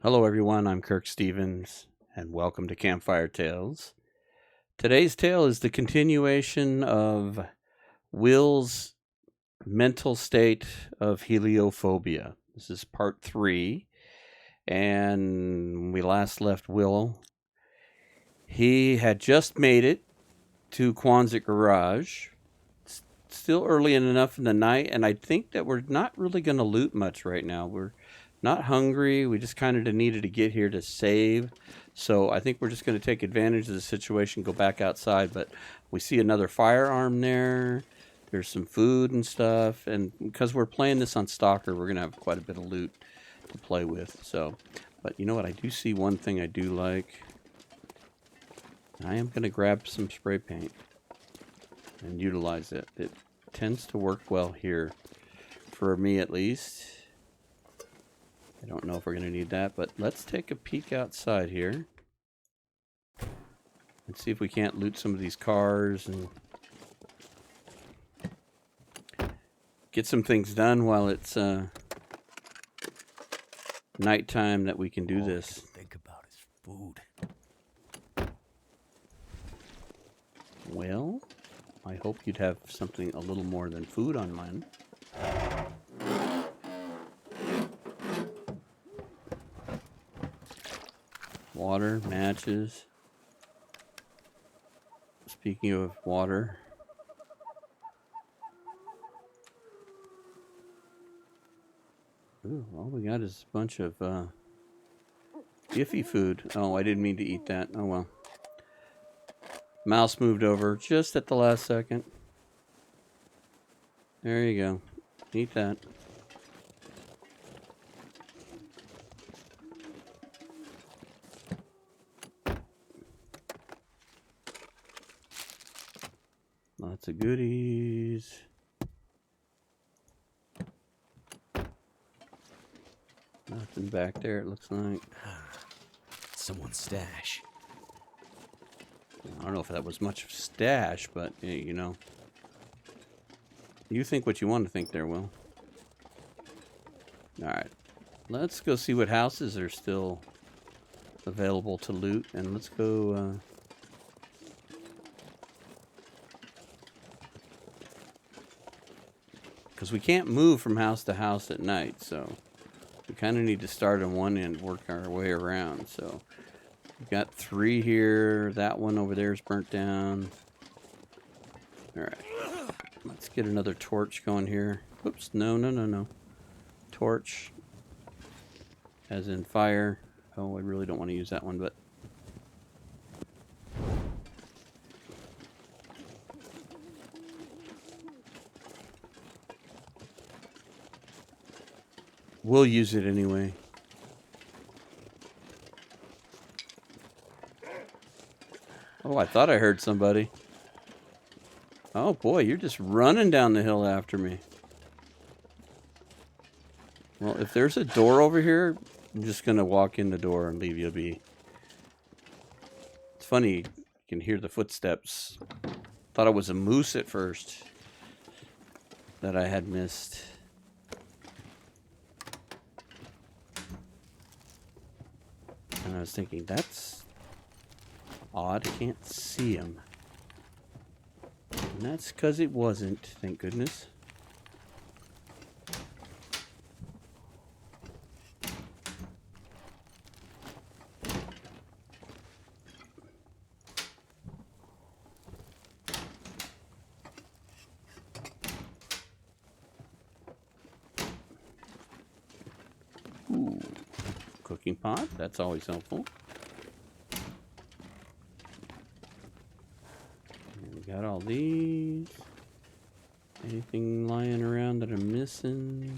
Hello, everyone. I'm Kirk Stevens, and welcome to Campfire Tales. Today's tale is the continuation of Will's mental state of heliophobia. This is part 3, and when we last left Will, he had just made it to Quonset Garage. It's still early enough in the night, and I think that we're not really going to loot much right now. We're not hungry. We just kind of needed to get here to save. So I think we're just going to take advantage of the situation, go back outside. But we see another firearm there. There's some food and stuff. And because we're playing this on Stalker, we're going to have quite a bit of loot to play with. So, but you know what? I do see one thing I do like. I am going to grab some spray paint and utilize it. It tends to work well here, for me at least. I don't know if we're going to need that, but let's take a peek outside here and see if we can't loot some of these cars and get some things done while it's nighttime that we can do this. Think about his food. Well, I hope you'd have something a little more than food on mine. Water, matches. Speaking of water, ooh, all we got is a bunch of Jiffy food. Oh, I didn't mean to eat that. Oh well. Mouse moved over just at the last second. There you go. Eat that. Lots of goodies. Nothing back there, it looks like. Someone's stash. I don't know if that was much of a stash, but you know. You think what you want to think there, Will. Alright. Let's go see what houses are still available to loot, and let's go because we can't move from house to house at night, so we kind of need to start on one end, work our way around. So we've got 3 here. That one over there is burnt down. All right, let's get another torch going here. Oops, no. Torch, as in fire. Oh, I really don't want to use that one, but we'll use it anyway. Oh, I thought I heard somebody. Oh boy, you're just running down the hill after me. Well, if there's a door over here, I'm just gonna walk in the door and leave you be. It's funny, you can hear the footsteps. Thought it was a moose at first that I had missed. And I was thinking, that's odd, I can't see him. And that's because it wasn't, thank goodness. Ooh, cooking pot, that's always helpful. And we got all these. Anything lying around that I'm missing?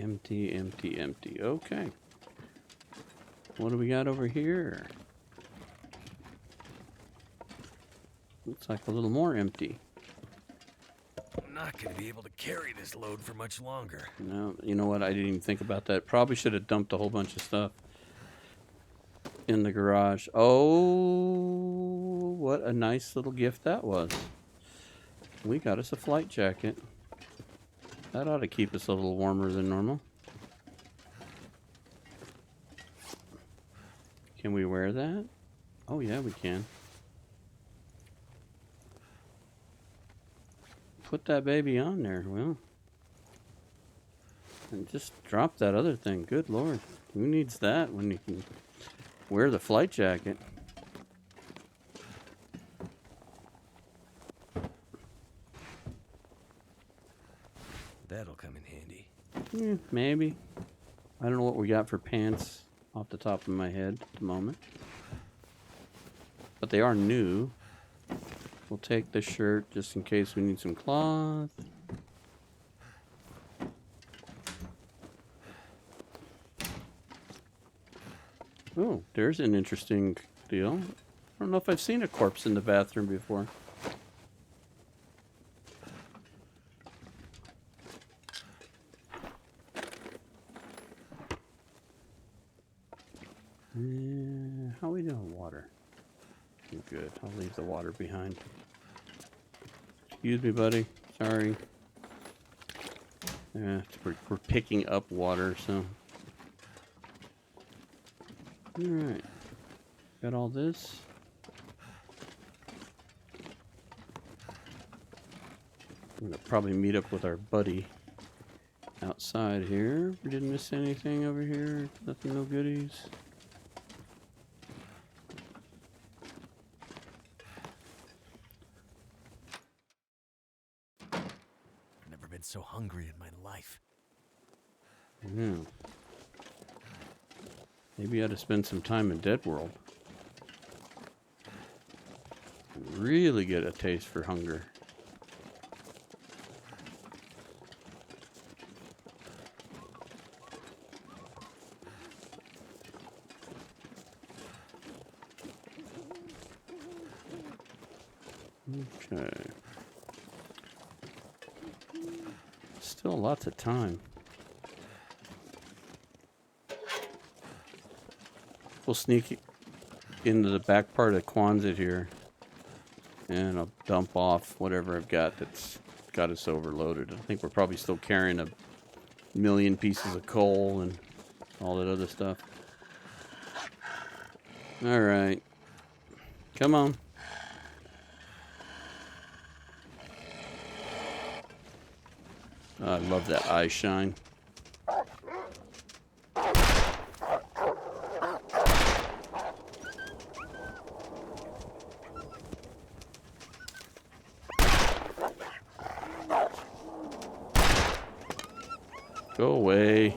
Empty, empty, empty. Okay. What do we got over here? Looks like a little more empty. I'm not gonna be able to carry this load for much longer. No, you know what? I didn't even think about that. Probably should have dumped a whole bunch of stuff in the garage. Oh, what a nice little gift that was. We got us a flight jacket. That ought to keep us a little warmer than normal. Can we wear that? Oh yeah, we can. Put that baby on there, well. And just drop that other thing. Good Lord. Who needs that when you can wear the flight jacket? That'll come in handy. Maybe. I don't know what we got for pants off the top of my head at the moment. But they are new. We'll take this shirt just in case we need some cloth. Oh, there's an interesting deal. I don't know if I've seen a corpse in the bathroom before. How are we doing water? Good. I'll leave the water behind. Excuse me, buddy. Sorry. Yeah, we're picking up water, so. Alright. Got all this. I'm gonna probably meet up with our buddy outside here. We didn't miss anything over here. Nothing, no goodies. Never been so hungry in my life. Yeah. Maybe I ought to spend some time in Dead World. Really get a taste for hunger. Okay. Still lots of time. We'll sneak into the back part of Quonset here. And I'll dump off whatever I've got that's got us overloaded. I think we're probably still carrying a million pieces of coal and all that other stuff. Alright. Come on. I love that eye shine. Go away.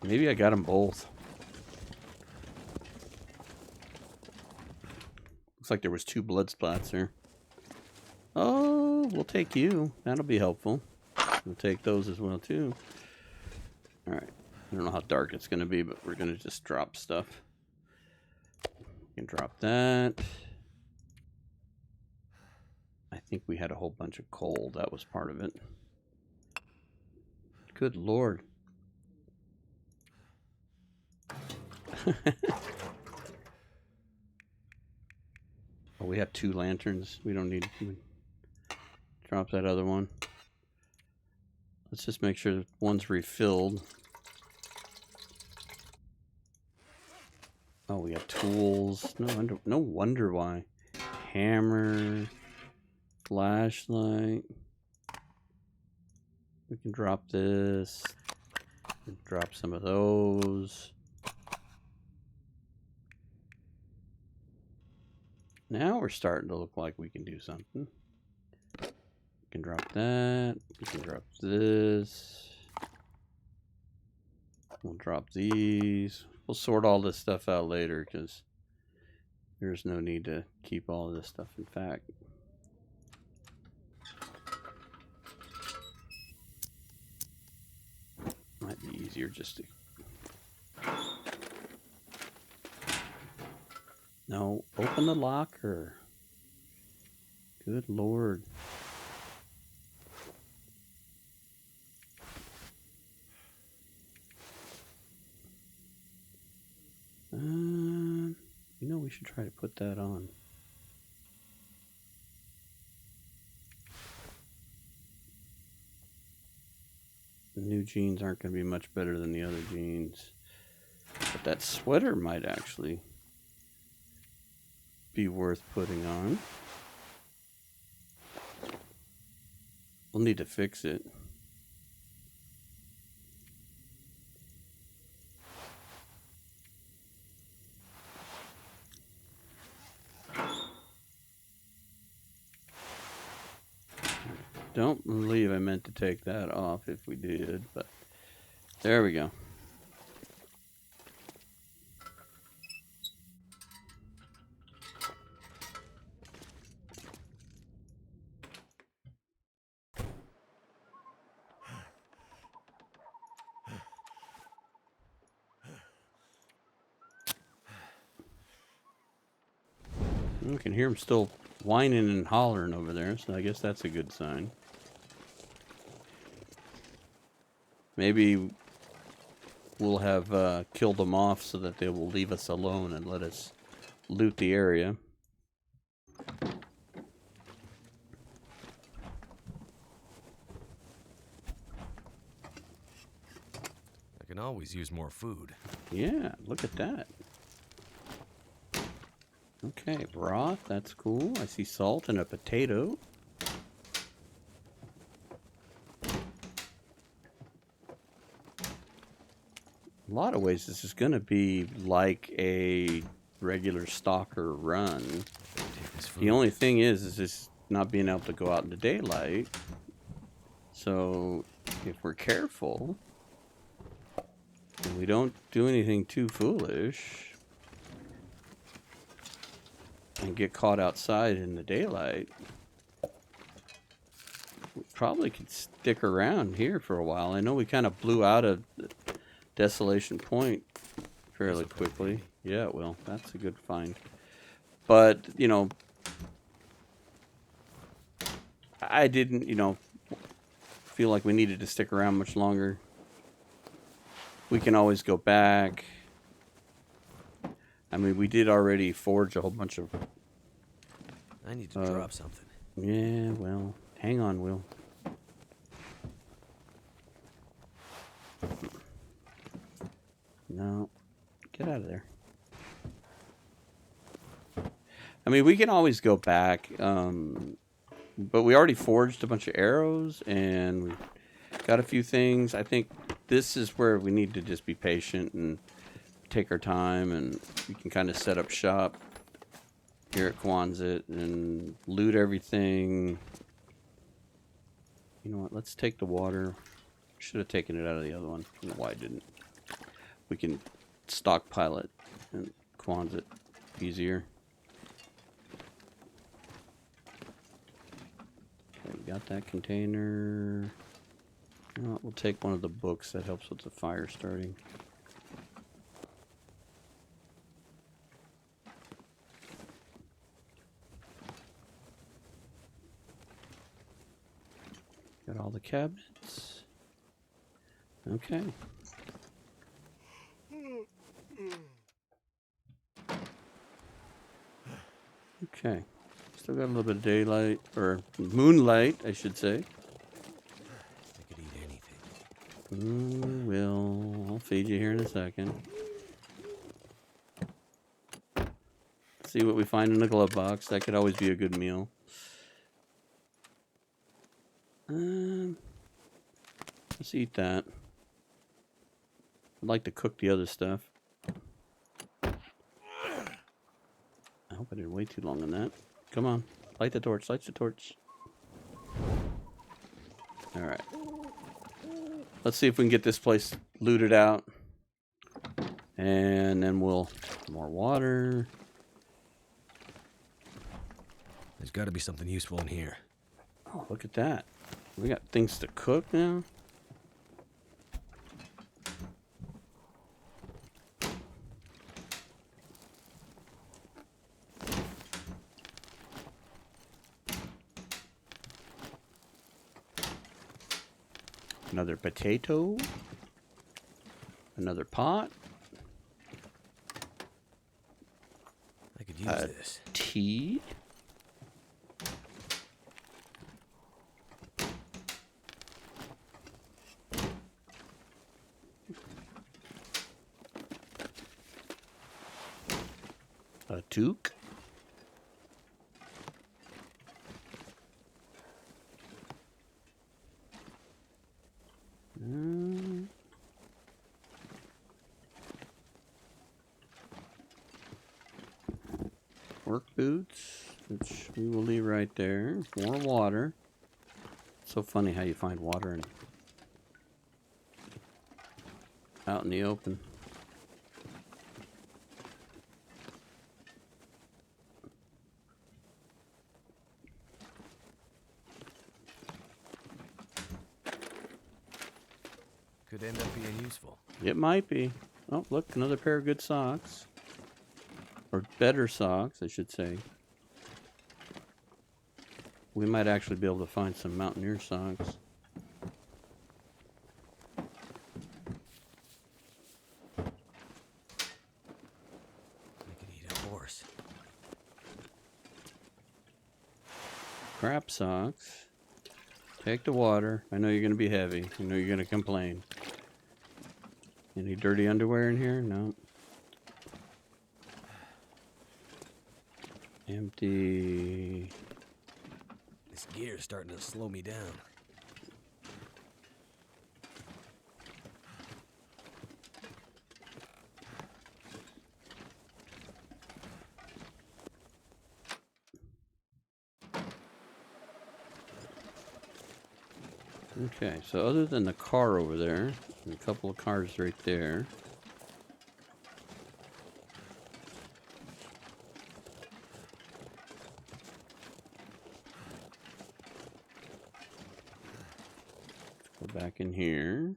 Maybe I got them both. Looks like there was 2 blood splats there. Oh, we'll take you. That'll be helpful. We'll take those as well, too. Alright. I don't know how dark it's going to be, but we're going to just drop stuff. We can drop that. I think we had a whole bunch of coal. That was part of it. Good Lord. Oh, we have 2 lanterns. We don't need to drop that other one. Let's just make sure that one's refilled. Oh, we got tools. No wonder why. Hammer. Flashlight. We can drop this. Drop some of those. Now we're starting to look like we can do something. We can drop that. We can drop this. We'll drop these. We'll sort all this stuff out later because there's no need to keep all of this stuff. In fact, might be easier just to... No, open the locker. Good Lord. should try to put that on. The new jeans aren't going to be much better than the other jeans. But that sweater might actually be worth putting on. We'll need to fix it. Don't believe I meant to take that off if we did, but there we go. You can hear him still whining and hollering over there, so I guess that's a good sign. Maybe we'll have killed them off so that they will leave us alone and let us loot the area. I can always use more food. Yeah, look at that. Okay, broth, that's cool. I see salt and a potato. A lot of ways this is going to be like a regular stalker run. The only thing is just not being able to go out in the daylight. So if we're careful and we don't do anything too foolish and get caught outside in the daylight, we probably could stick around here for a while. I know we kind of blew out of Desolation Point fairly quickly. Yeah, well, that's a good find. But, you know, I didn't, you know, feel like we needed to stick around much longer. We can always go back. I mean, we did already forge a whole bunch of... I need to drop something. Yeah, well, hang on, Will. No, get out of there. I mean, we can always go back, but we already forged a bunch of arrows and we got a few things. I think this is where we need to just be patient and take our time, and we can kind of set up shop here at Quonset and loot everything. You know what? Let's take the water. Should have taken it out of the other one. I don't know why I didn't. We can stockpile it and Quonset easier. Okay, we got that container. You know what? We'll take one of the books. That helps with the fire starting. Got all the cabinets. Okay. Okay. Still got a little bit of daylight, or moonlight, I should say. I could eat anything. I'll feed you here in a second. See what we find in the glove box. That could always be a good meal. Let's eat that. I'd like to cook the other stuff. I hope I didn't wait too long on that. Come on. Light the torch. Light the torch. Alright. Let's see if we can get this place looted out. And then we'll... More water. There's got to be something useful in here. Oh, look at that. We got things to cook now. Another potato. Another pot. I use this? Tea? A toque? Work boots, which we will leave right there. More water. So funny how you find water out in the open. Could end up being useful. It might be. Oh, look, another pair of good socks. Or better socks, I should say. We might actually be able to find some mountaineer socks. I could eat a horse. Crap socks. Take the water. I know you're going to be heavy. I know you're going to complain. Any dirty underwear in here? No. Empty. This gear's starting to slow me down. Okay, so other than the car over there, and a couple of cars right there. Let's go back in here.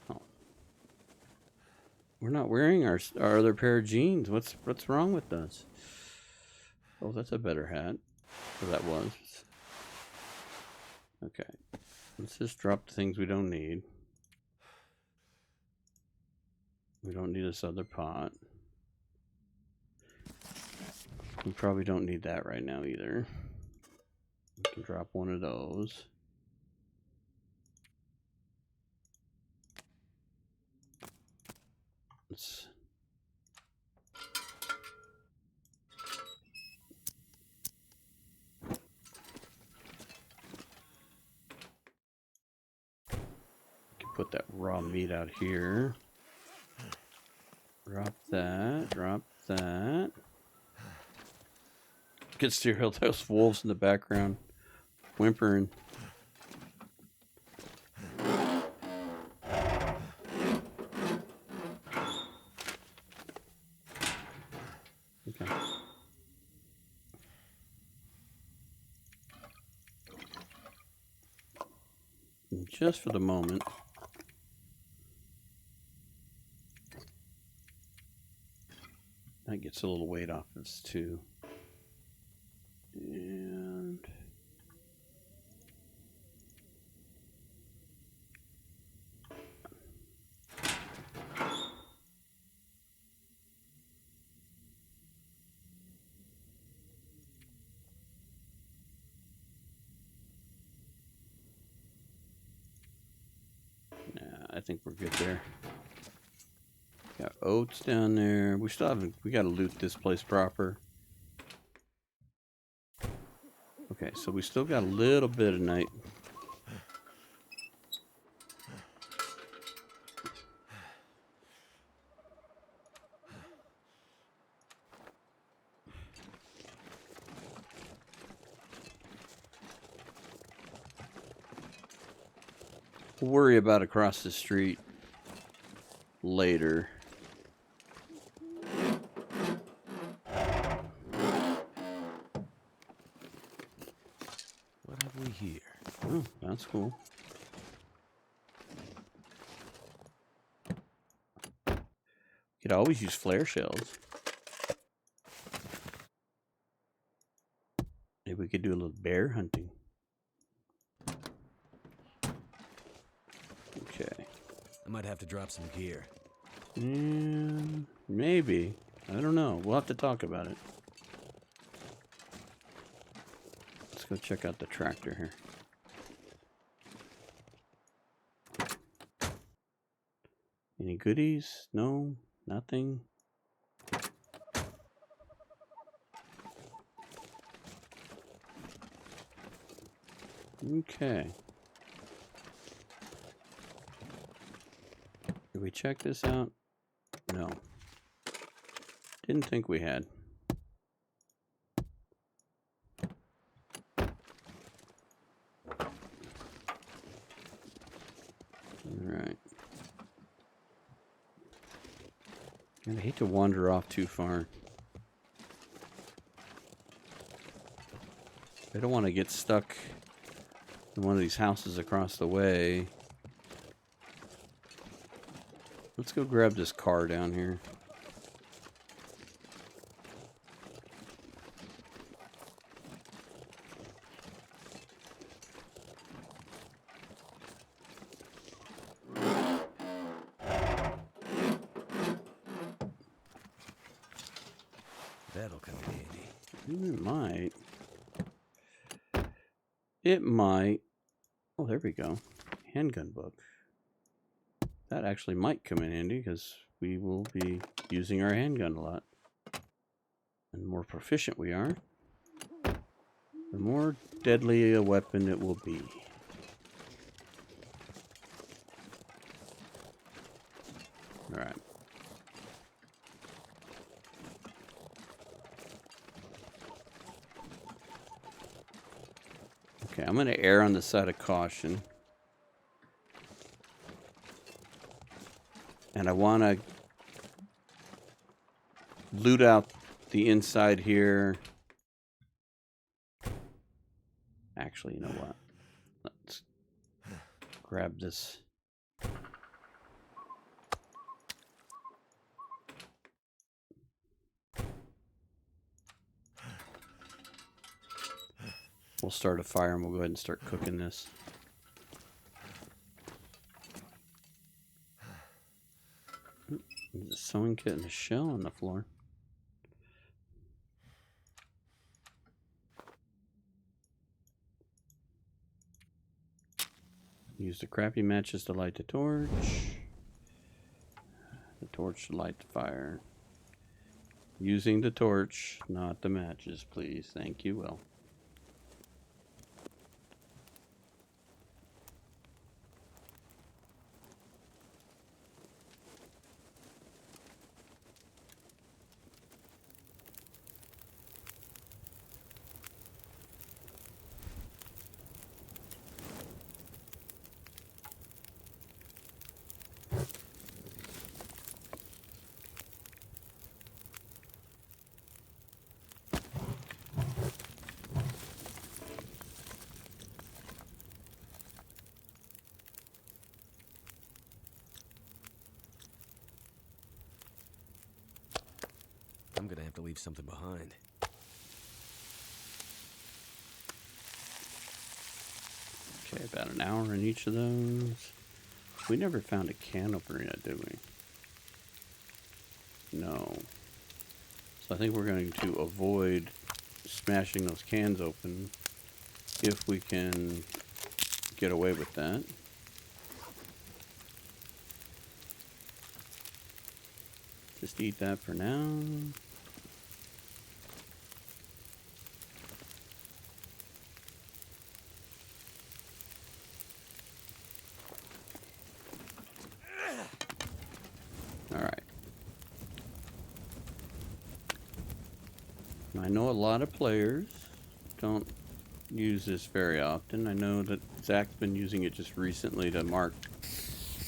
Wow. We're not wearing our other pair of jeans. What's wrong with us? Oh, that's a better hat. Or that was. Okay. Let's just drop the things we don't need. We don't need this other pot. We probably don't need that right now either. We can drop one of those. Let's put that raw meat out here. Drop that. Drop that. Gets to hear those wolves in the background whimpering. Okay. And just for the moment, that gets a little weight off this too. And I think we're good there. Got oats down there. We still haven't. We got to loot this place proper. Okay, so we still got a little bit of night. We'll worry about across the street later. What have we here? Oh, that's cool. Could always use flare shells. Maybe we could do a little bear hunting. Okay. I might have to drop some gear. Maybe. I don't know. We'll have to talk about it. Let's go check out the tractor here. Any goodies? No? Nothing? Okay. Did we check this out? No. Didn't think we had. Alright. And I hate to wander off too far. I don't want to get stuck in one of these houses across the way. Let's go grab this car down here. That'll come in handy. It might. It might. Oh, there we go. Handgun book. That actually might come in handy because we will be using our handgun a lot. And the more proficient we are, the more deadly a weapon it will be. Alright. Okay, I'm going to err on the side of caution. And I want to loot out the inside here. Actually, you know what? Let's grab this. We'll start a fire and we'll go ahead and start cooking this. There's a sewing kit and a shell on the floor. Use the crappy matches to light the torch. The torch to light the fire. Using the torch, not the matches, please. Thank you, Will. I'm gonna have to leave something behind. Okay, about an hour in each of those. We never found a can opener yet, did we? No. So I think we're going to avoid smashing those cans open if we can get away with that. Just eat that for now. Alright. I know a lot of players don't use this very often. I know that Zach's been using it just recently to mark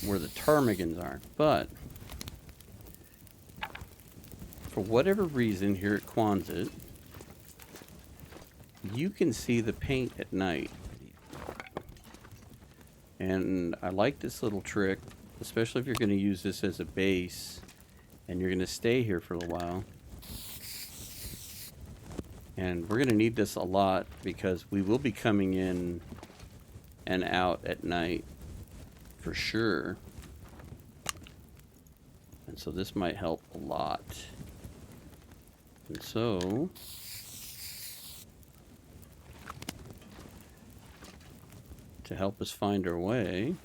where the ptarmigans are, but for whatever reason here at Quonset, you can see the paint at night. And I like this little trick, especially if you're going to use this as a base And you're going to stay here for a while. And we're going to need this a lot because we will be coming in and out at night for sure. And so this might help a lot. And so to help us find our way,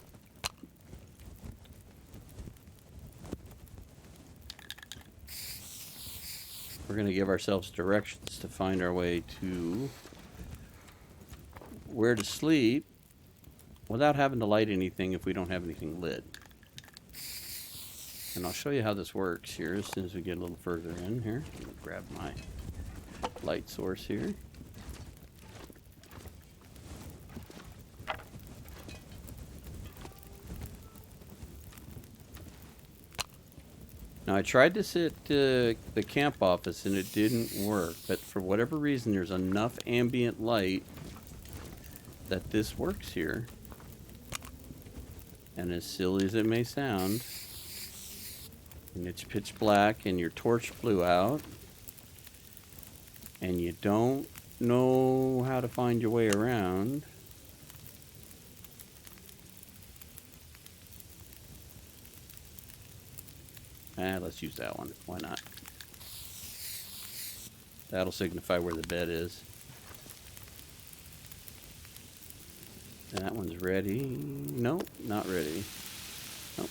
we're going to give ourselves directions to find our way to where to sleep without having to light anything if we don't have anything lit. And I'll show you how this works here as soon as we get a little further in here. Let me grab my light source here. Now I tried this at the camp office and it didn't work, but for whatever reason there's enough ambient light that this works here. And as silly as it may sound, and it's pitch black and your torch blew out and you don't know how to find your way around, let's use that one. Why not? That'll signify where the bed is. That one's ready. Nope, not ready. Nope.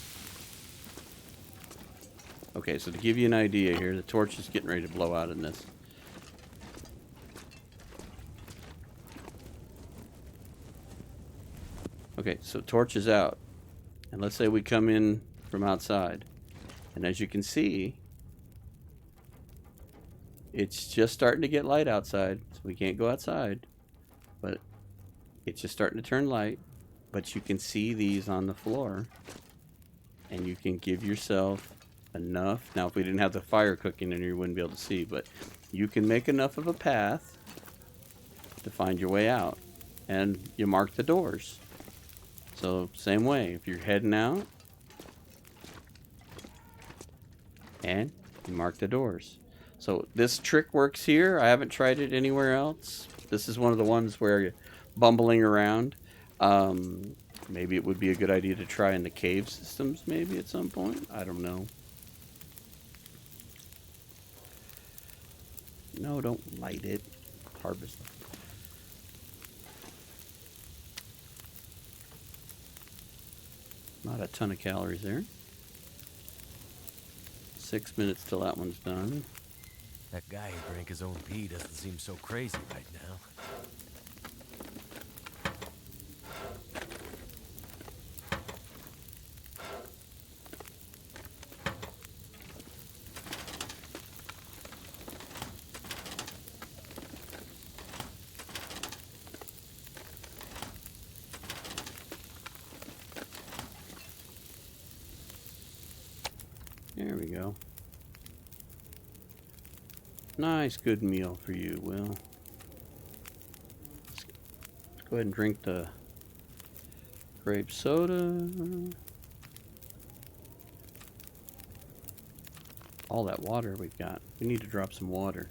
Okay, so to give you an idea here, the torch is getting ready to blow out in this. Okay, so torch is out. And let's say we come in from outside. And as you can see, it's just starting to get light outside. So we can't go outside. But it's just starting to turn light. But you can see these on the floor. And you can give yourself enough. Now, if we didn't have the fire cooking in here, you wouldn't be able to see. But you can make enough of a path to find your way out. And you mark the doors. So, same way. If you're heading out, and you mark the doors. So this trick works here. I haven't tried it anywhere else. This is one of the ones where you're bumbling around. Maybe it would be a good idea to try in the cave systems maybe at some point. I don't know. No, don't light it. Harvest. Not a ton of calories there. 6 minutes till that one's done. That guy who drank his own pee doesn't seem so crazy right now. There we go. Nice, good meal for you, Will. Let's go ahead and drink the grape soda. All that water we've got. We need to drop some water.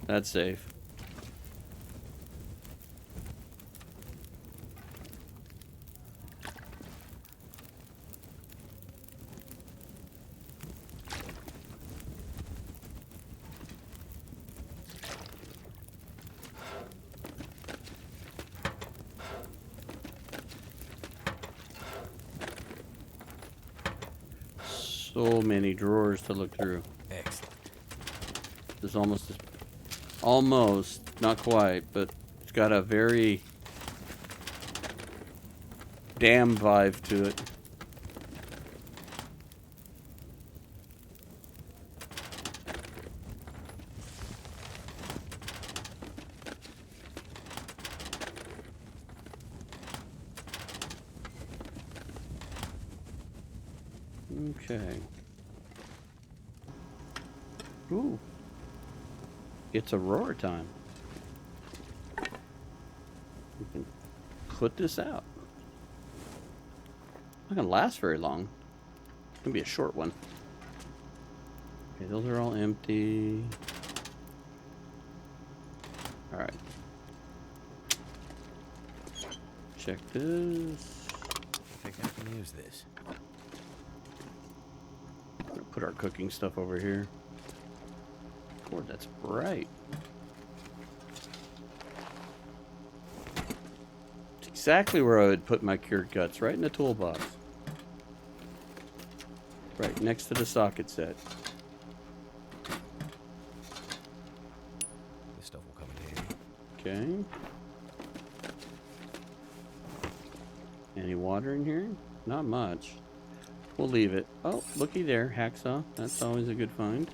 That's safe. So many drawers to look through. Excellent. There's almost, not quite, but it's got a very dam vibe to it. Okay. Ooh. It's Aurora time. we can put this out. Not gonna last very long. It's gonna be a short one. Okay, those are all empty. All right. Check this. I think I can use this. I'm gonna put our cooking stuff over here. Boy, that's bright. It's exactly where I would put my cured guts, right in the toolbox. Right next to the socket set. This stuff will come in handy. Okay. Any water in here? Not much. We'll leave it. Oh, looky there, hacksaw. That's always a good find.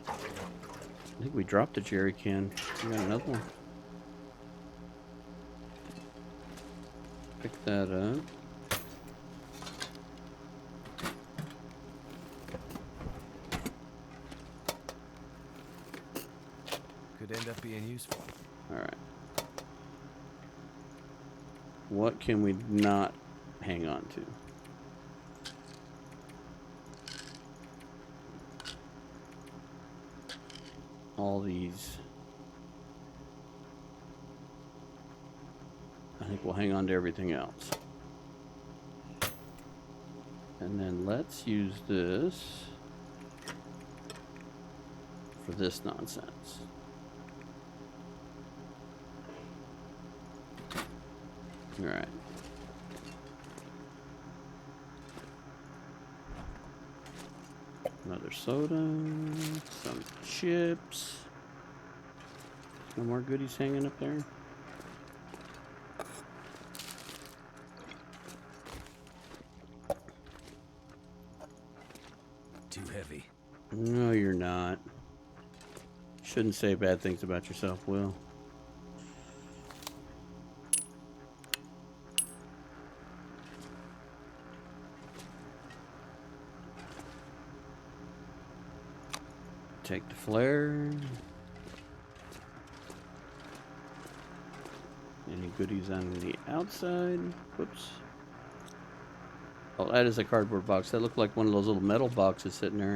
I think we dropped a jerry can. We got another one. Pick that up. Could end up being useful. All right. What can we not hang on to? All these. I think we'll hang on to everything else. And then let's use this for this nonsense. All right. Another soda, some chips. No more goodies hanging up there. Too heavy. No, you're not. Shouldn't say bad things about yourself, Will. Take the flare. Any goodies on the outside? Whoops. Oh, that is a cardboard box. That looked like one of those little metal boxes sitting there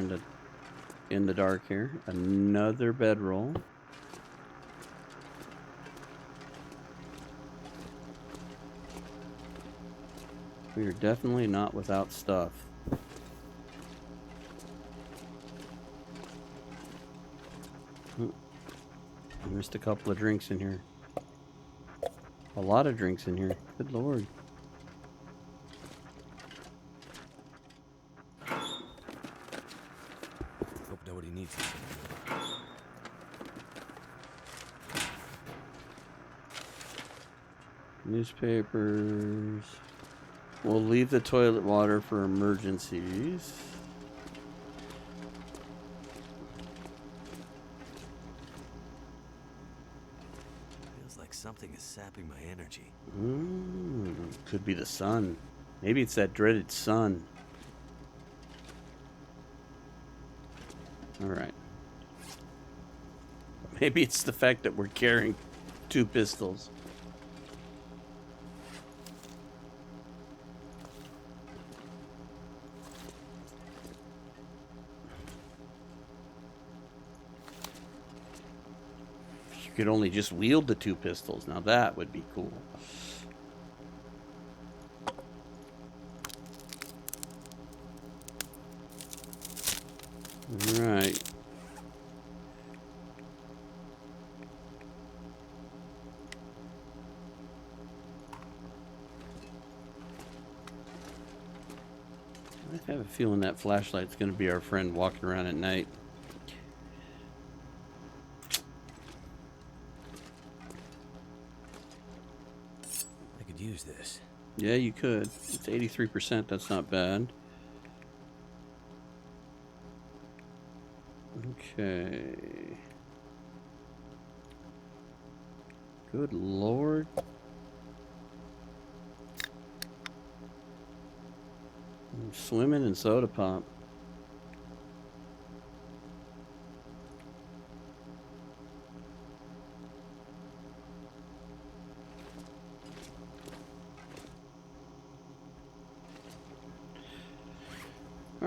in the dark here. Another bedroll. We are definitely not without stuff. I missed a couple of drinks in here. A lot of drinks in here. Good Lord. Hope nobody needs it. Newspapers. We'll leave the toilet water for emergencies. Feels like something is sapping my energy. Could be the sun. Maybe it's that dreaded sun. All right. Maybe it's the fact that we're carrying 2 pistols. If you could only just wield the 2 pistols, now that would be cool. All right. I have a feeling that flashlight's going to be our friend walking around at night. I could use this. Yeah, you could. It's 83%. That's not bad. Okay. Good Lord. I'm swimming in soda pop.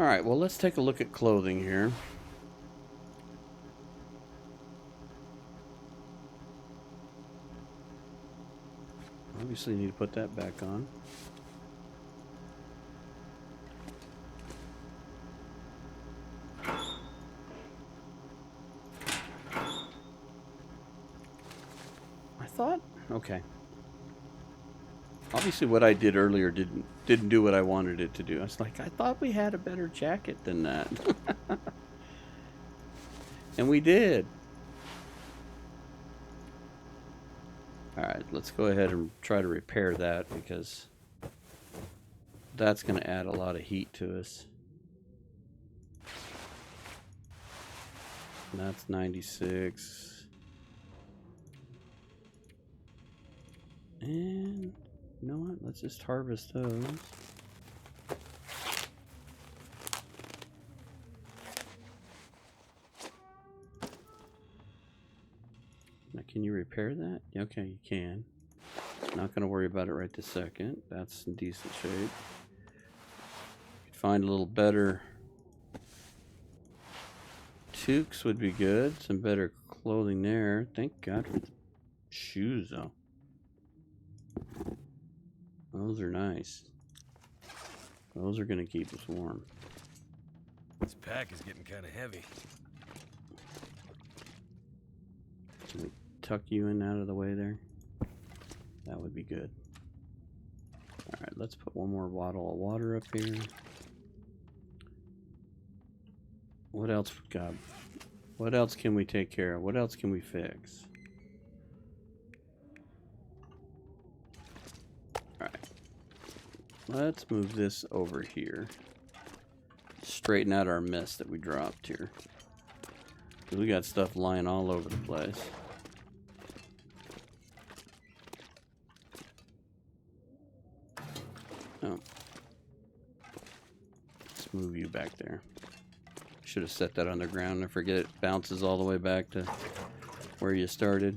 Alright, well, let's take a look at clothing here. Obviously need to put that back on. I thought, okay. Obviously what I did earlier didn't do what I wanted it to do. I was like, I thought we had a better jacket than that. And we did. Alright, let's go ahead and try to repair that, because that's going to add a lot of heat to us. And that's 96. And you know what? Let's just harvest those. Now, can you repair that? Okay, you can. Not going to worry about it right this second. That's in decent shape. Could find a little better toques would be good. Some better clothing there. Thank God for the shoes, though. Those are nice. Those are going to keep us warm. This pack is getting kind of heavy. Can we tuck you in out of the way there? That would be good. Alright, let's put one more bottle of water up here. What else, God? What else can we take care of? What else can we fix? Alright. Let's move this over here. Straighten out our mess that we dropped here. Because we got stuff lying all over the place. Oh. Let's move you back there. Should have set that on the ground. I forget it bounces all the way back to where you started.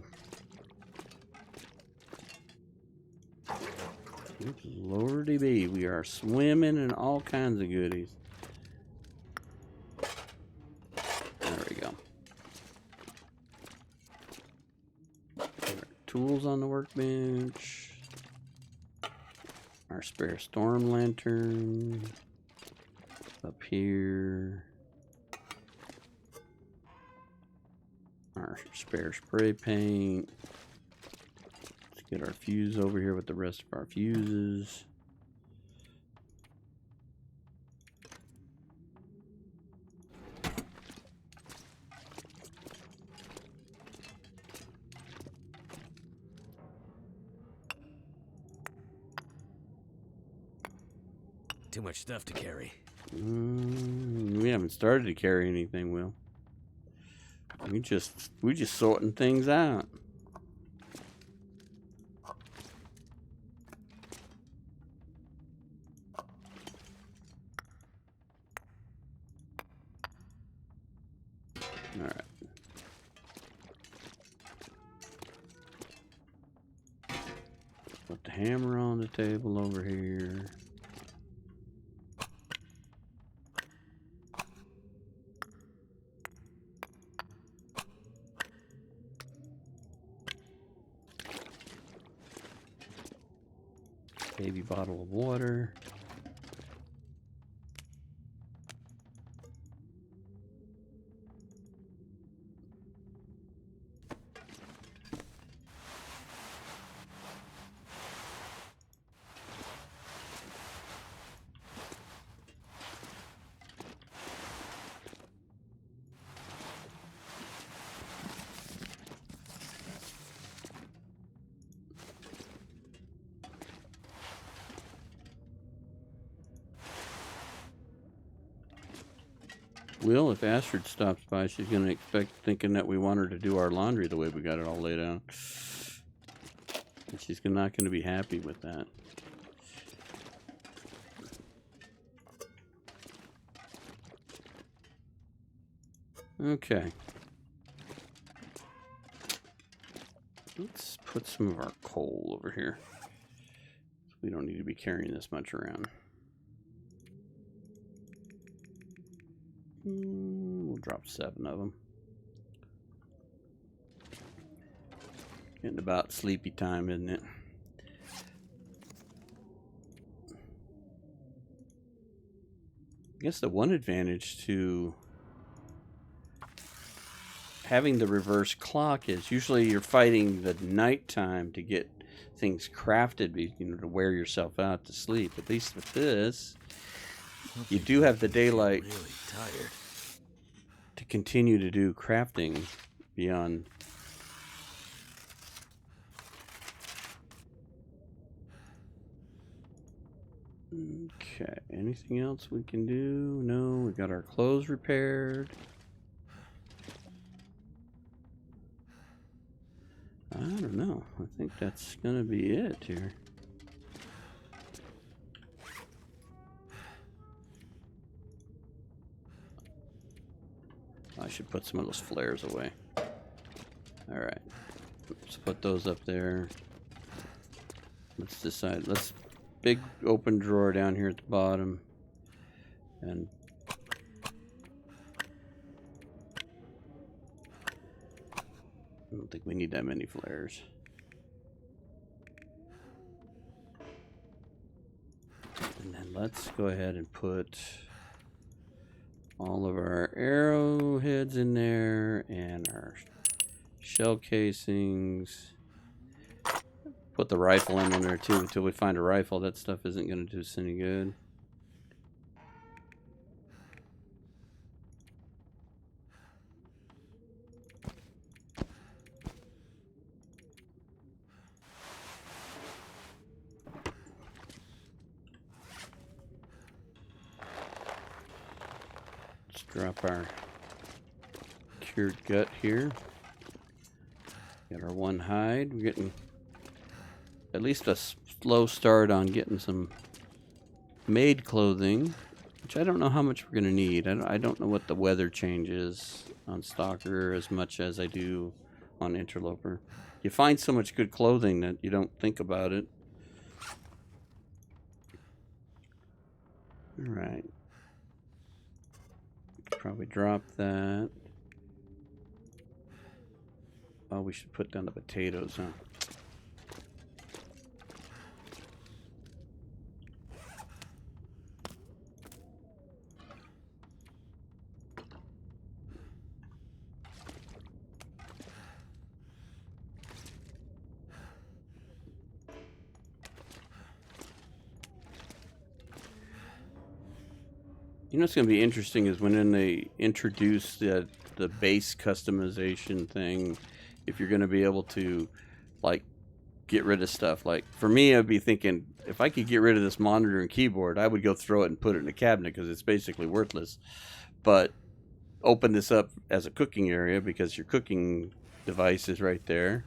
Lordy be, we are swimming in all kinds of goodies. There we go. Tools on the workbench. Our spare storm lantern. Up here. Our spare spray paint. Let's get our fuse over here with the rest of our fuses. Too much stuff to carry. We haven't started to carry anything, Will. We just sorting things out. All right. Put the hammer on the table over here. Baby bottle of water. Will, if Astrid stops by, she's going to expect thinking that we want her to do our laundry the way we got it all laid out. And she's not going to be happy with that. Okay. Let's put some of our coal over here. We don't need to be carrying this much around. We'll drop 7 of them. Getting about sleepy time, isn't it? I guess the one advantage to having the reverse clock is usually you're fighting the nighttime to get things crafted, you know, to wear yourself out to sleep. At least with this, you do have the daylight really tired to continue to do crafting beyond. Okay, anything else we can do? No, we got our clothes repaired. I don't know. I think that's gonna be it here. I should put some of those flares away. Alright. Let's put those up there. Let's decide. Let's big open drawer down here at the bottom. And I don't think we need that many flares. And then let's go ahead and put all of our arrowheads in there and our shell casings. Put the rifle in there too until we find a rifle. That stuff isn't going to do us any good. Let's drop our cured gut here. Got our 1 hide. We're getting at least a slow start on getting some made clothing, which I don't know how much we're going to need. I don't know what the weather changes on Stalker as much as I do on Interloper. You find so much good clothing that you don't think about it. Alright. Probably drop that. Oh, we should put down the potatoes, huh? You know what's going to be interesting is when they introduce the base customization thing, if you're going to be able to, like, get rid of stuff. Like, for me, I'd be thinking, if I could get rid of this monitor and keyboard, I would go throw it and put it in a cabinet because it's basically worthless. But open this up as a cooking area because your cooking device is right there.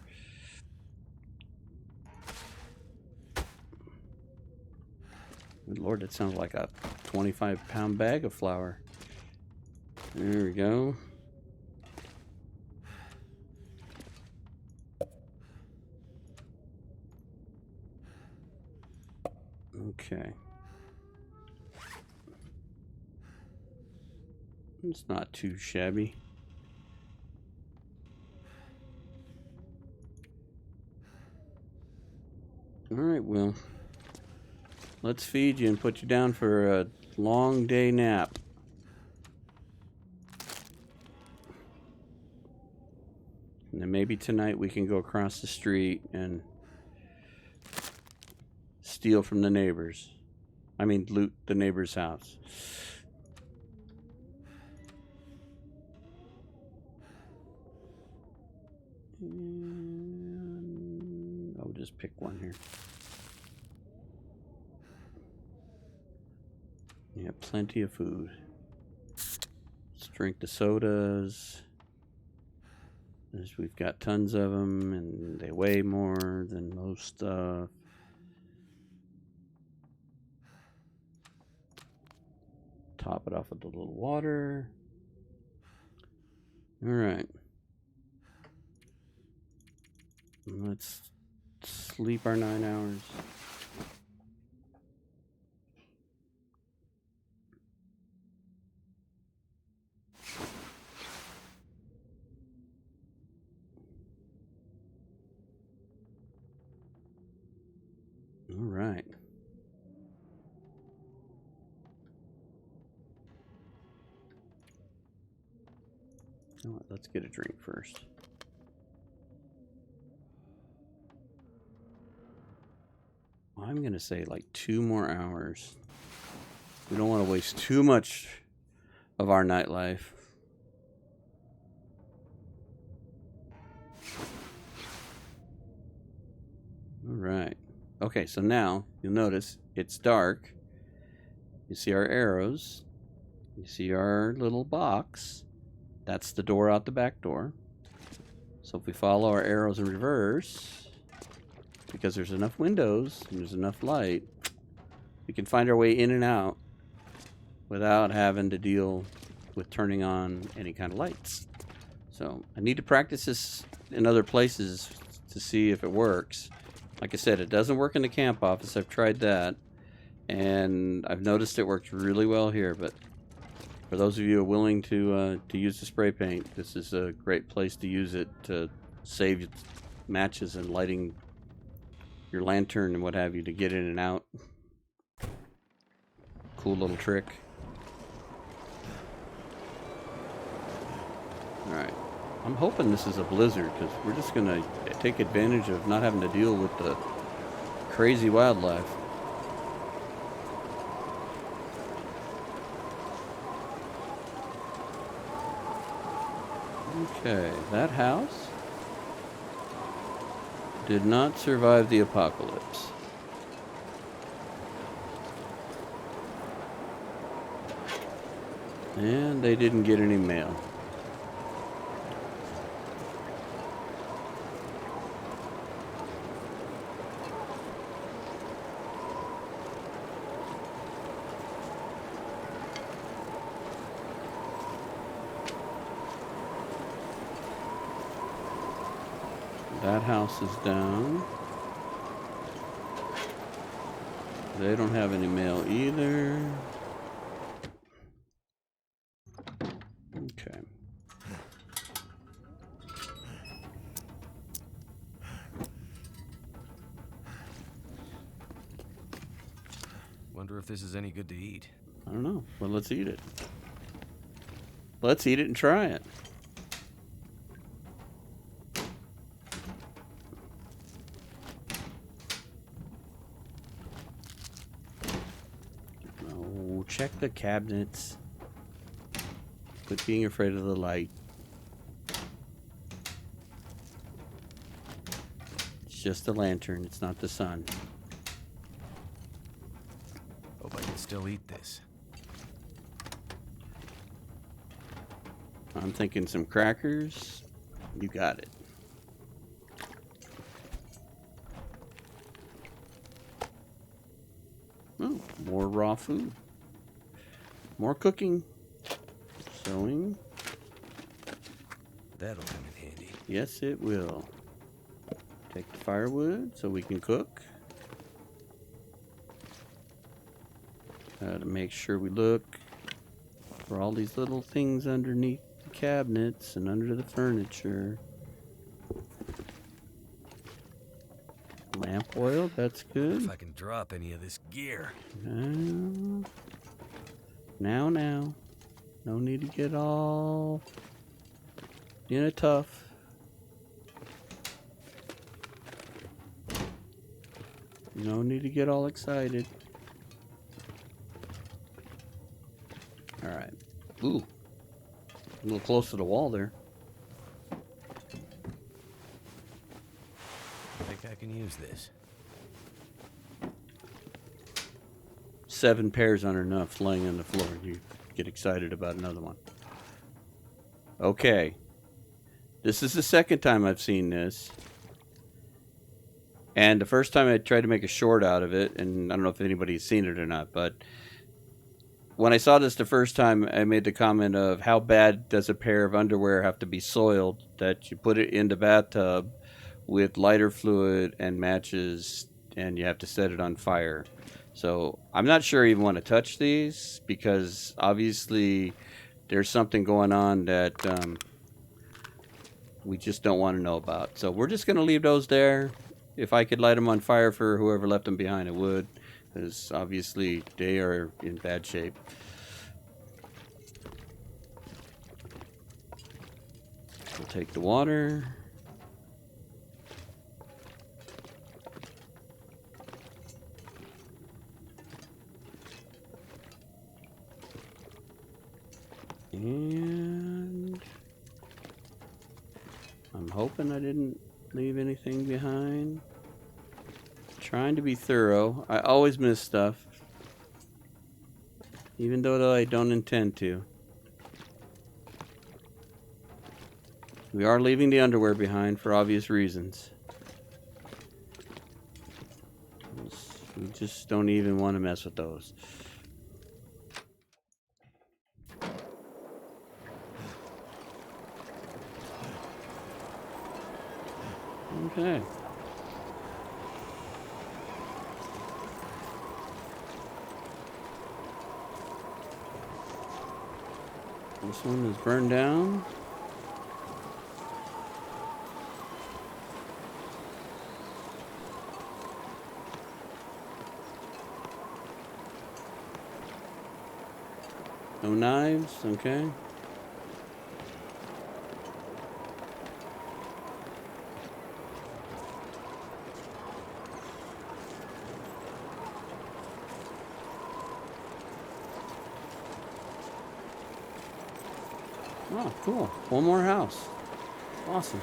Good Lord, that sounds like a 25-pound bag of flour. There we go. Okay. It's not too shabby. Alright, well, let's feed you and put you down for a long day nap. And then maybe tonight we can go across the street and steal from the neighbors. I mean, loot the neighbor's house. And I'll just pick one here. You have plenty of food. Let's drink the sodas. As we've got tons of them, and they weigh more than most stuff. Top it off with a little water. All right. Let's sleep our 9 hours. You know what, let's get a drink first. I'm gonna say like 2 more hours. We don't want to waste too much of our nightlife. All right. Okay, so now you'll notice it's dark. You see our arrows. You see our little box. That's the door out the back door. So if we follow our arrows in reverse, because there's enough windows and there's enough light, we can find our way in and out without having to deal with turning on any kind of lights. So I need to practice this in other places to see if it works. Like I said, it doesn't work in the camp office. I've tried that, and I've noticed it works really well here. But for those of you who are willing to use the spray paint, this is a great place to use it to save matches and lighting your lantern and what have you to get in and out. Cool little trick. Alright. I'm hoping this is a blizzard because we're just going to take advantage of not having to deal with the crazy wildlife. Okay, that house did not survive the apocalypse. And they didn't get any mail. That house is down. They don't have any mail either. Okay. Wonder if this is any good to eat. I don't know. Well, let's eat it. Let's eat it and try it. Oh, check the cabinets. Quit being afraid of the light. It's just a lantern. It's not the sun. Hope I can still eat this. I'm thinking some crackers. You got it. Oh, more raw food. More cooking. Sewing. That'll come in handy. Yes, it will. Take the firewood so we can cook. To make sure we look for all these little things underneath the cabinets and under the furniture. Lamp oil, that's good. If I can drop any of this gear. Now. No need to get all in a tough. No need to get all excited. Alright. Ooh. A little close to the wall there. I think I can use this. 7 pairs aren't enough laying on the floor. You get excited about another one. Okay. This is the second time I've seen this. And the first time I tried to make a short out of it, and I don't know if anybody's seen it or not, but when I saw this the first time, I made the comment of how bad does a pair of underwear have to be soiled that you put it in the bathtub with lighter fluid and matches and you have to set it on fire. So I'm not sure I even want to touch these because obviously there's something going on that we just don't want to know about. So we're just going to leave those there. If I could light them on fire for whoever left them behind, I would. Because obviously they are in bad shape. Take the water. And I'm hoping I didn't leave anything behind. Trying to be thorough. I always miss stuff, even though I don't intend to. We are leaving the underwear behind for obvious reasons. We just don't even want to mess with those. Okay. This one is burned down. No knives, okay. Oh, cool. One more house. Awesome.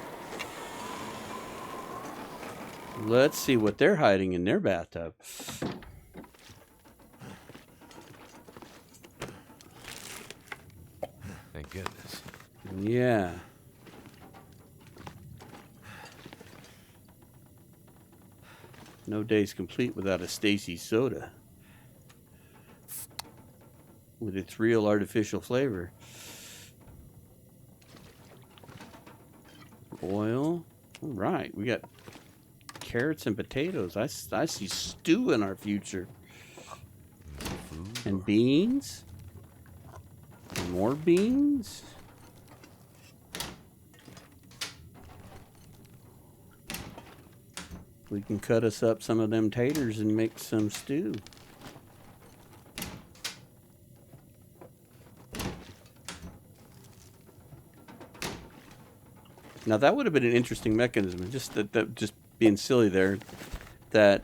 Let's see what they're hiding in their bathtub. Thank goodness. Yeah. No day's complete without a Stacy soda. With its real artificial flavor. Oil. All right, we got carrots and potatoes. I see stew in our future. And beans. And more beans. We can cut us up some of them taters and make some stew. Now that would have been an interesting mechanism. Just that just being silly there, that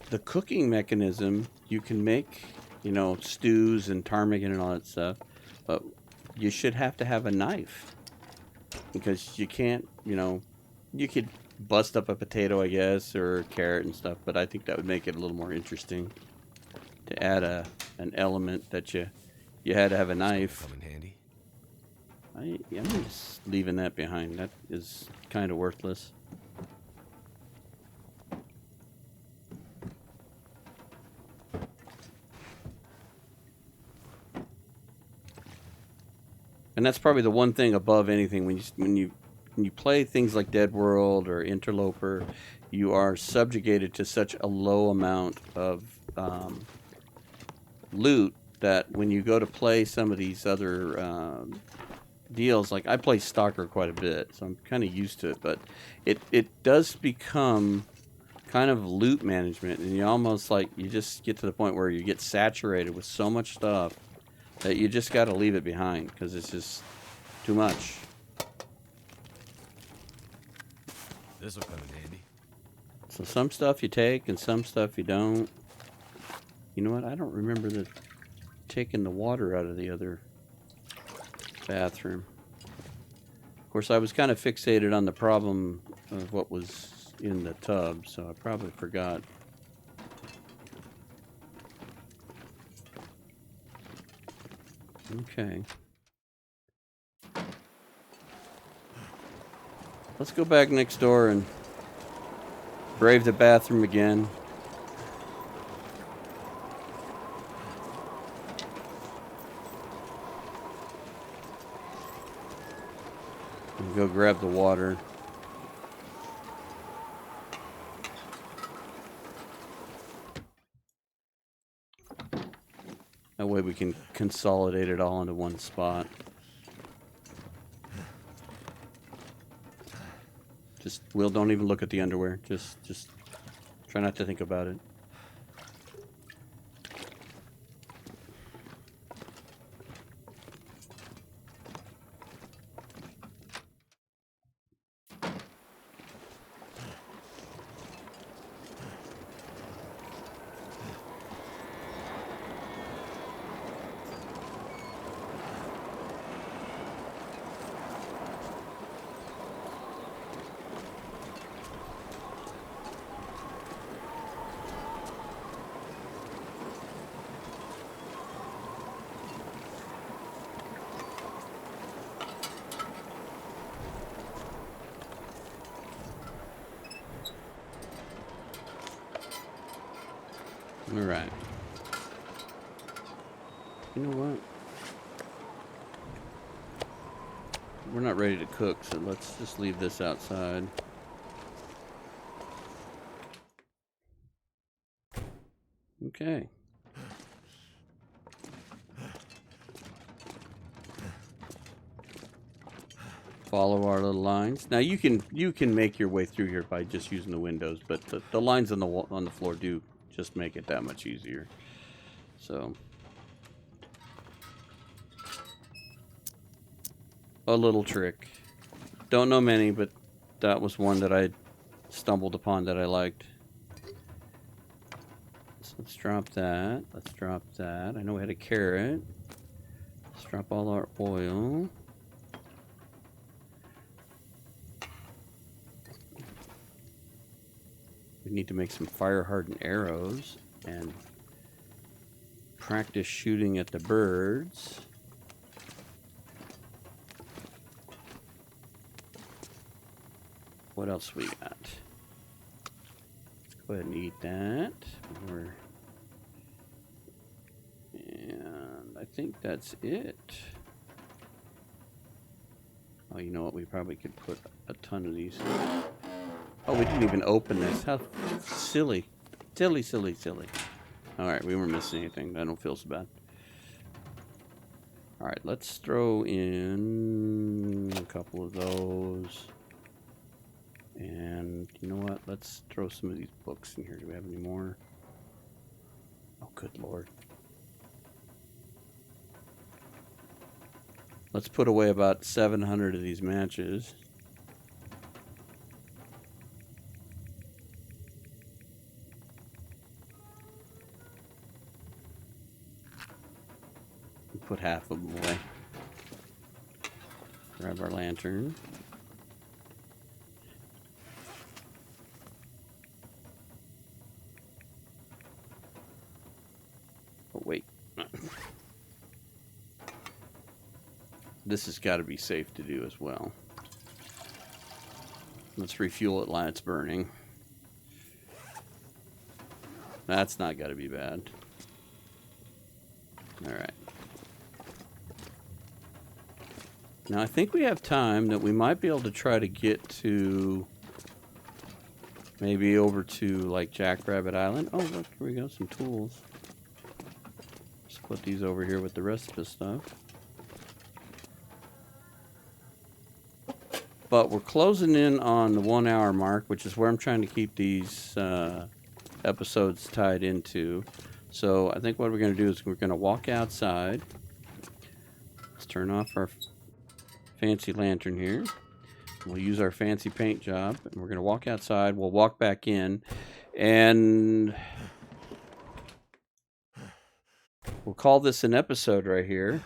the cooking mechanism, you can make, you know, stews and ptarmigan and all that stuff, but you should have to have a knife because you can't, you know, you could bust up a potato, I guess, or a carrot and stuff, but I think that would make it a little more interesting to add an element that you had to have a knife. Come in handy. I'm just leaving that behind. That is kind of worthless. And that's probably the one thing above anything when you play things like Dead World or Interloper, you are subjugated to such a low amount of loot that when you go to play some of these other deals, like I play Stalker quite a bit, so I'm kind of used to it, but it does become kind of loot management, and you almost like you just get to the point where you get saturated with so much stuff that you just got to leave it behind because it's just too much. This will come in handy. So some stuff you take and some stuff you don't. You know what? I don't remember taking the water out of the other bathroom. Of course, I was kind of fixated on the problem of what was in the tub, so I probably forgot. Okay. Let's go back next door and brave the bathroom again. And go grab the water. That way we can consolidate it all into one spot. Will, don't even look at the underwear. Just try not to think about it. All right. You know what? We're not ready to cook, so let's just leave this outside. Okay. Follow our little lines. Now you can make your way through here by just using the windows, but the lines on the floor do just make it that much easier. So a little trick. Don't know many, but that was one that I stumbled upon that I liked. So let's drop that. Let's drop that. I know we had a carrot. Let's drop all our oil. We need to make some fire-hardened arrows and practice shooting at the birds. What else we got? Let's go ahead and eat that. And I think that's it. Oh, you know what? We probably could put a ton of these. Oh, we didn't even open this. How silly. Silly, silly, silly. Alright, we weren't missing anything. I don't feel so bad. Alright, let's throw in a couple of those. And you know what? Let's throw some of these books in here. Do we have any more? Oh, good lord. Let's put away about 700 of these matches. Put half of them away. Grab our lantern. Oh, wait. This has got to be safe to do as well. Let's refuel it while it's burning. That's not got to be bad. Alright. Now I think we have time that we might be able to try to get to maybe over to like Jackrabbit Island. Oh, look, here we go, some tools. Let's put these over here with the rest of the stuff. But we're closing in on the 1 hour mark, which is where I'm trying to keep these episodes tied into. So I think what we're going to do is we're going to walk outside. Let's turn off our fancy lantern here. We'll use our fancy paint job, and we're going to walk outside. We'll walk back in, and we'll call this an episode right here.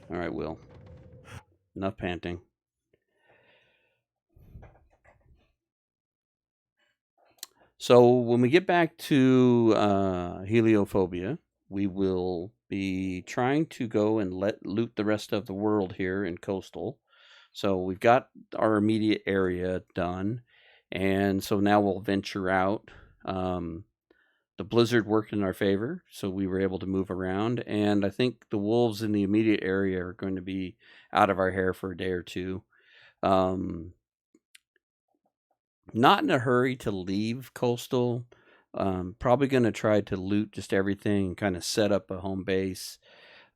All right, Will. Enough panting. So when we get back to Heliophobia, we will be trying to go and loot the rest of the world here in Coastal. So we've got our immediate area done, and so now we'll venture out. The blizzard worked in our favor, so we were able to move around, and I think the wolves in the immediate area are going to be out of our hair for a day or two. Not in a hurry to leave Coastal. Probably going to try to loot just everything and kind of set up a home base.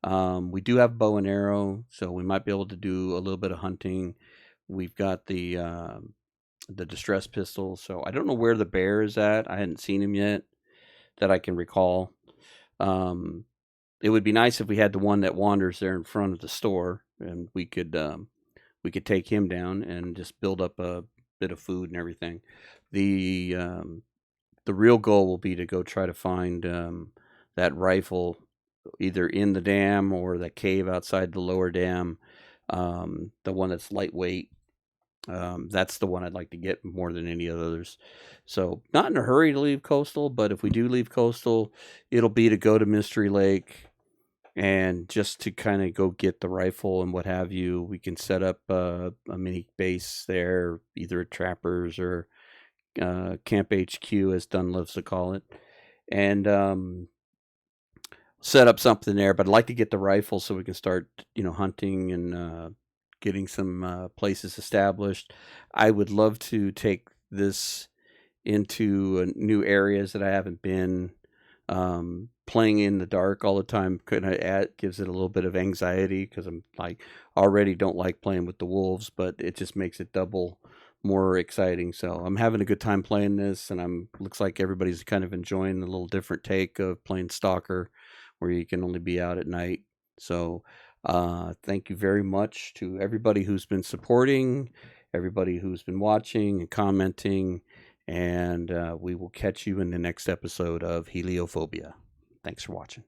We do have bow and arrow, so we might be able to do a little bit of hunting. We've got the distress pistol, so I don't know where the bear is at. I hadn't seen him yet that I can recall. It would be nice if we had the one that wanders there in front of the store, and we could take him down and just build up a bit of food and everything. The real goal will be to go try to find that rifle either in the dam or the cave outside the lower dam. The one that's lightweight. That's the one I'd like to get more than any of the others. So not in a hurry to leave Coastal, but if we do leave Coastal, it'll be to go to Mystery Lake and just to kind of go get the rifle and what have you. We can set up a mini base there, either at Trappers or Camp HQ, as Dunn loves to call it, and set up something there. But I'd like to get the rifle so we can start, hunting and getting some places established. I would love to take this into new areas that I haven't been. Playing in the dark all the time kind of gives it a little bit of anxiety because I'm like already don't like playing with the wolves, but it just makes it double more exciting. So I'm having a good time playing this, and I'm looks like everybody's kind of enjoying the little different take of playing Stalker, where you can only be out at night. So thank you very much to everybody who's been supporting, everybody who's been watching and commenting, and we will catch you in the next episode of Heliophobia. Thanks for watching.